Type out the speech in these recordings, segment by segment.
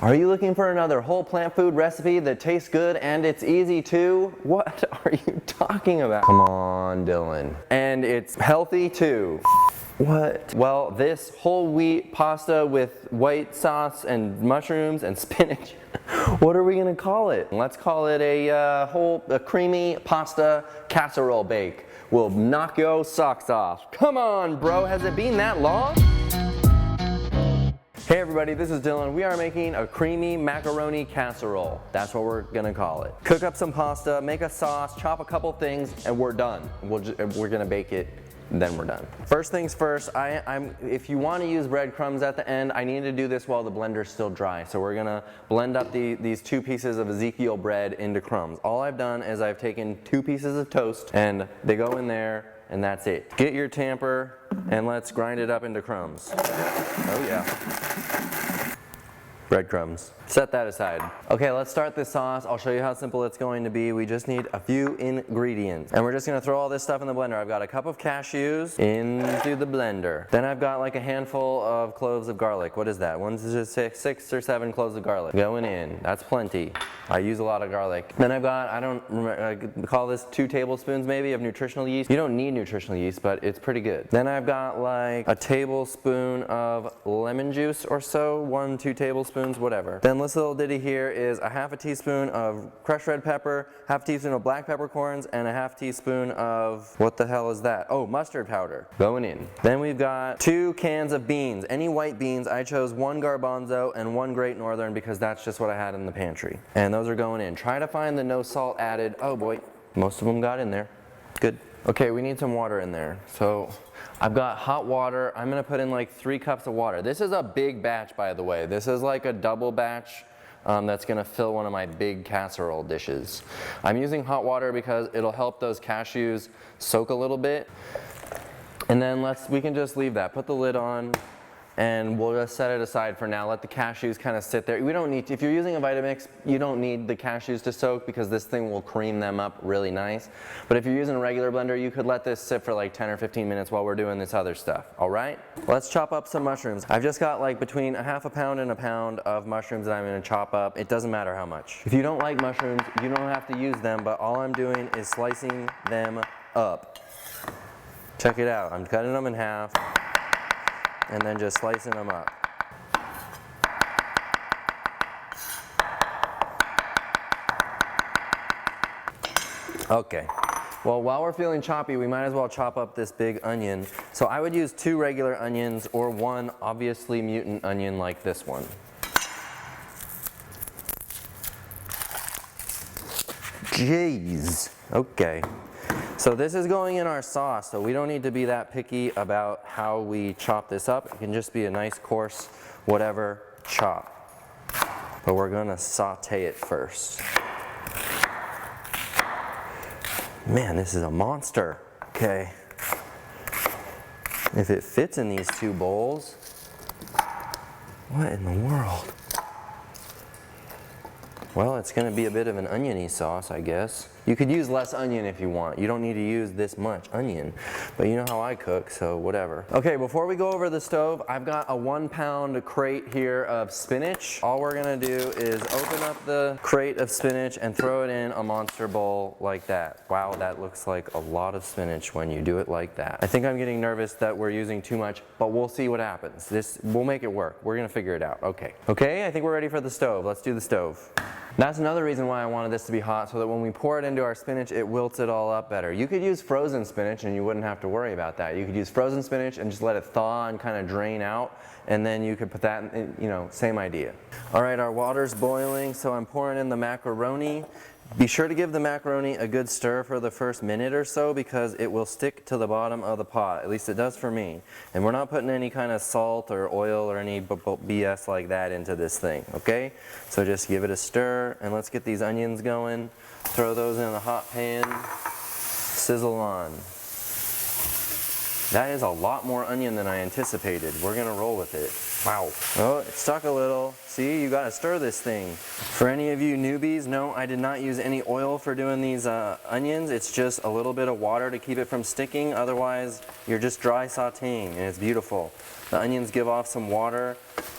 Are you looking for another whole plant food recipe that tastes good and it's easy too? What are you talking about? Come on, Dylan. And it's healthy too. What? Well, this whole wheat pasta with white sauce and mushrooms and spinach, what are we gonna call it? Let's call it a creamy pasta casserole bake. We'll knock your socks off. Come on, bro, has it been that long? Hey everybody, this is Dylan. We are making a creamy macaroni casserole. That's what we're gonna call it. Cook up some pasta, make a sauce, chop a couple things, and we're done. We're gonna bake it, then we're done. First things first, if you want to use breadcrumbs at the end, I need to do this while the blender's still dry. So we're gonna blend up these 2 pieces of Ezekiel bread into crumbs. All I've done is I've taken 2 pieces of toast and they go in there and that's it. Get your tamper and let's grind it up into crumbs. Oh yeah. Breadcrumbs. Set that aside. Okay, let's start this sauce. I'll show you how simple it's going to be. We just need a few ingredients. And we're just gonna throw all this stuff in the blender. I've got a cup of cashews into the blender. Then I've got like a handful of cloves of garlic. What is that? 6 or 7 cloves of garlic going in. That's plenty. I use a lot of garlic. Then I've got, I don't remember, I call this 2 tablespoons maybe of nutritional yeast. You don't need nutritional yeast, but it's pretty good. Then I've got like a tablespoon of lemon juice or so, 1-2 tablespoons, whatever. Then this little ditty here is a half a teaspoon of crushed red pepper, half a teaspoon of black peppercorns, and a half teaspoon of, what the hell is that? Oh, mustard powder going in. Then we've got 2 cans of beans, any white beans. I chose 1 garbanzo and 1 Great Northern because that's just what I had in the pantry. And those are going in. Try to find the no salt added. Oh boy, most of them got in there. Good. Okay, we need some water in there. So I've got hot water. I'm gonna put in like 3 cups of water. This is a big batch, by the way. This is like a double batch that's gonna fill one of my big casserole dishes. I'm using hot water because it'll help those cashews soak a little bit. And then we can just leave that. Put the lid on and we'll just set it aside for now. Let the cashews kind of sit there. We don't need to, if you're using a Vitamix, you don't need the cashews to soak because this thing will cream them up really nice. But if you're using a regular blender, you could let this sit for like 10 or 15 minutes while we're doing this other stuff, all right? Let's chop up some mushrooms. I've just got like between a half a pound and a pound of mushrooms that I'm gonna chop up. It doesn't matter how much. If you don't like mushrooms, you don't have to use them, but all I'm doing is slicing them up. Check it out, I'm cutting them in half and then just slicing them up. Okay, well while we're feeling choppy, we might as well chop up this big onion. So I would use 2 regular onions or 1 obviously mutant onion like this one. Jeez, okay. So this is going in our sauce, so we don't need to be that picky about how we chop this up. It can just be a nice coarse, whatever, chop. But we're gonna saute it first. Man, this is a monster. Okay. If it fits in these 2 bowls, what in the world? Well, it's gonna be a bit of an oniony sauce, I guess. You could use less onion if you want. You don't need to use this much onion, but you know how I cook, so whatever. Okay, before we go over the stove, I've got a 1-pound crate here of spinach. All we're gonna do is open up the crate of spinach and throw it in a monster bowl like that. Wow, that looks like a lot of spinach when you do it like that. I think I'm getting nervous that we're using too much, but we'll see what happens. We'll make it work. We're gonna figure it out. Okay. Okay, I think we're ready for the stove. Let's do the stove. That's another reason why I wanted this to be hot, so that when we pour it into our spinach, it wilts it all up better. You could use frozen spinach and you wouldn't have to worry about that. You could use frozen spinach and just let it thaw and kind of drain out, and then you could put that in, you know, same idea. All right, our water's boiling, so I'm pouring in the macaroni. Be sure to give the macaroni a good stir for the first minute or so because it will stick to the bottom of the pot. At least it does for me. And we're not putting any kind of salt or oil or any BS like that into this thing, okay? So just give it a stir and let's get these onions going. Throw those in the hot pan. Sizzle on. That is a lot more onion than I anticipated. We're gonna roll with it. Wow. Oh, it stuck a little. See, you gotta stir this thing. For any of you newbies, no, I did not use any oil for doing these onions. It's just a little bit of water to keep it from sticking. Otherwise, you're just dry sauteing, and it's beautiful. The onions give off some water.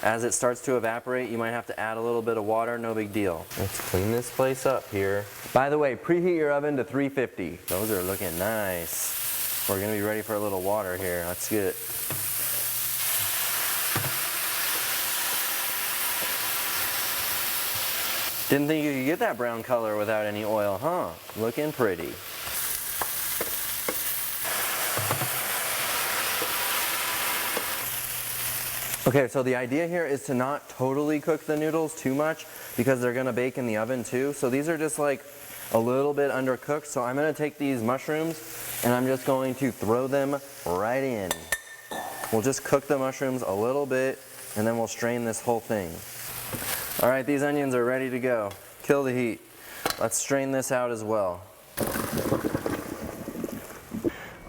As it starts to evaporate, you might have to add a little bit of water, no big deal. Let's clean this place up here. By the way, preheat your oven to 350. Those are looking nice. We're gonna be ready for a little water here. Let's get it. Didn't think you could get that brown color without any oil, huh? Looking pretty. Okay, so the idea here is to not totally cook the noodles too much because they're gonna bake in the oven too. So these are just like a little bit undercooked. So I'm gonna take these mushrooms and I'm just going to throw them right in. We'll just cook the mushrooms a little bit and then we'll strain this whole thing. All right, these onions are ready to go. Kill the heat. Let's strain this out as well.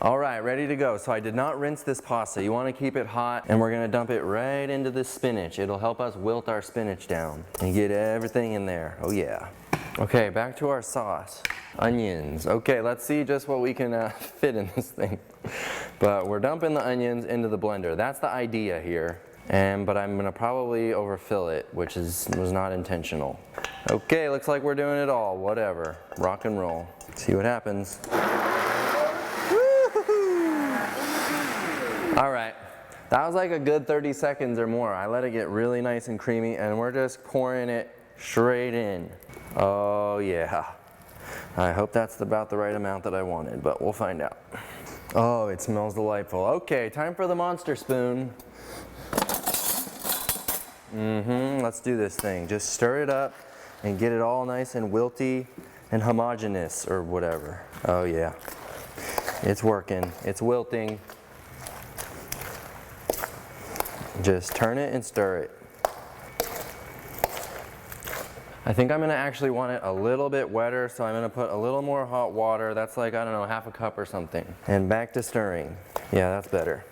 All right, ready to go. So I did not rinse this pasta. You want to keep it hot, and we're going to dump it right into this spinach. It'll help us wilt our spinach down and get everything in there. Oh yeah. Okay, back to our sauce. Onions. Okay, let's see just what we can fit in this thing. But we're dumping the onions into the blender. That's the idea here. But I'm gonna probably overfill it, which was not intentional. Okay, looks like we're doing it all. Whatever. Rock and roll. See what happens. All right, that was like a good 30 seconds or more. I let it get really nice and creamy, and we're just pouring it straight in. Oh yeah. I hope that's about the right amount that I wanted, but we'll find out. Oh, it smells delightful. Okay, time for the monster spoon. Let's do this thing. Just stir it up and get it all nice and wilty and homogeneous or whatever. Oh yeah, it's working, it's wilting. Just turn it and stir it. I think I'm gonna actually want it a little bit wetter, so I'm gonna put a little more hot water. That's like, I don't know, half a cup or something. And back to stirring. Yeah, that's better.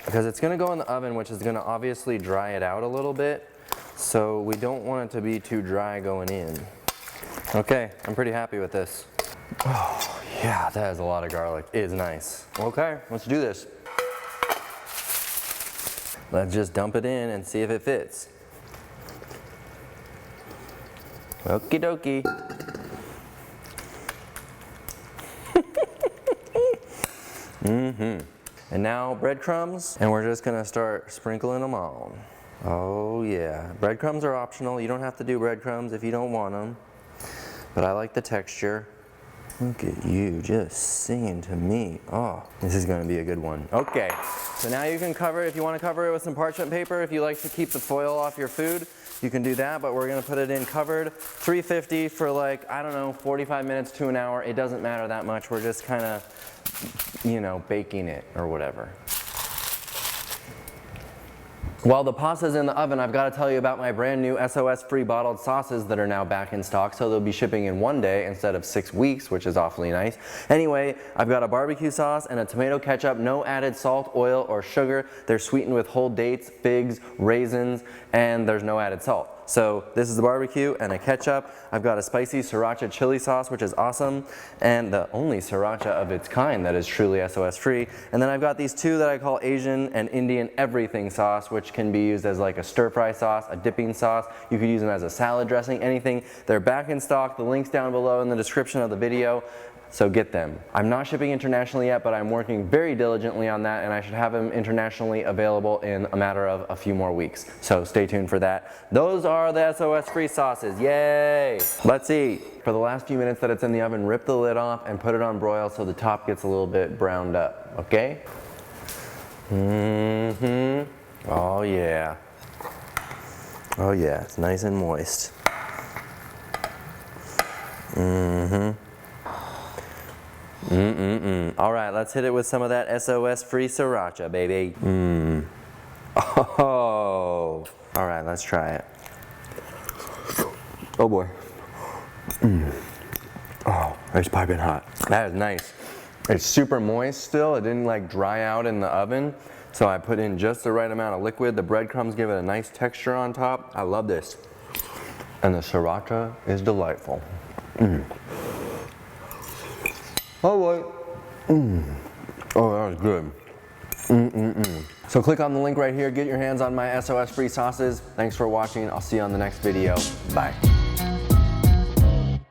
Because it's gonna go in the oven, which is gonna obviously dry it out a little bit. So we don't want it to be too dry going in. Okay, I'm pretty happy with this. Oh, yeah, that is a lot of garlic. It's nice. Okay, let's do this. Let's just dump it in and see if it fits. Okie dokie. And now breadcrumbs, and we're just gonna start sprinkling them on. Oh yeah, breadcrumbs are optional. You don't have to do breadcrumbs if you don't want them, but I like the texture. Look at you, just singing to me. Oh, this is gonna be a good one. Okay, so now you can cover it. If you wanna cover it with some parchment paper, if you like to keep the foil off your food, you can do that, but we're gonna put it in covered, 350 for like, I don't know, 45 minutes to an hour. It doesn't matter that much. We're just kinda, you know, baking it or whatever. While the pasta's in the oven, I've got to tell you about my brand new SOS-Free bottled sauces that are now back in stock. So they'll be shipping in 1 day instead of 6 weeks, which is awfully nice. Anyway, I've got a barbecue sauce and a tomato ketchup, no added salt, oil, or sugar. They're sweetened with whole dates, figs, raisins, and there's no added salt. So this is the barbecue and a ketchup. I've got a spicy sriracha chili sauce, which is awesome, and the only sriracha of its kind that is truly SOS free. And then I've got these two that I call Asian and Indian everything sauce, which can be used as like a stir fry sauce, a dipping sauce. You could use them as a salad dressing, anything. They're back in stock. The link's down below in the description of the video. So get them. I'm not shipping internationally yet, but I'm working very diligently on that, and I should have them internationally available in a matter of a few more weeks. So stay tuned for that. Those are the SOS-free sauces. Yay! Let's eat. For the last few minutes that it's in the oven, rip the lid off and put it on broil so the top gets a little bit browned up, okay? Oh yeah. Oh yeah, it's nice and moist. All right, let's hit it with some of that SOS-free sriracha, baby. Oh. All right, let's try it. Oh boy. Oh, it's piping hot. That is nice. It's super moist still. It didn't like dry out in the oven. So I put in just the right amount of liquid. The breadcrumbs give it a nice texture on top. I love this. And the sriracha is delightful. Oh boy. Oh, that was good. So click on the link right here. Get your hands on my SOS-free sauces. Thanks for watching. I'll see you on the next video. Bye.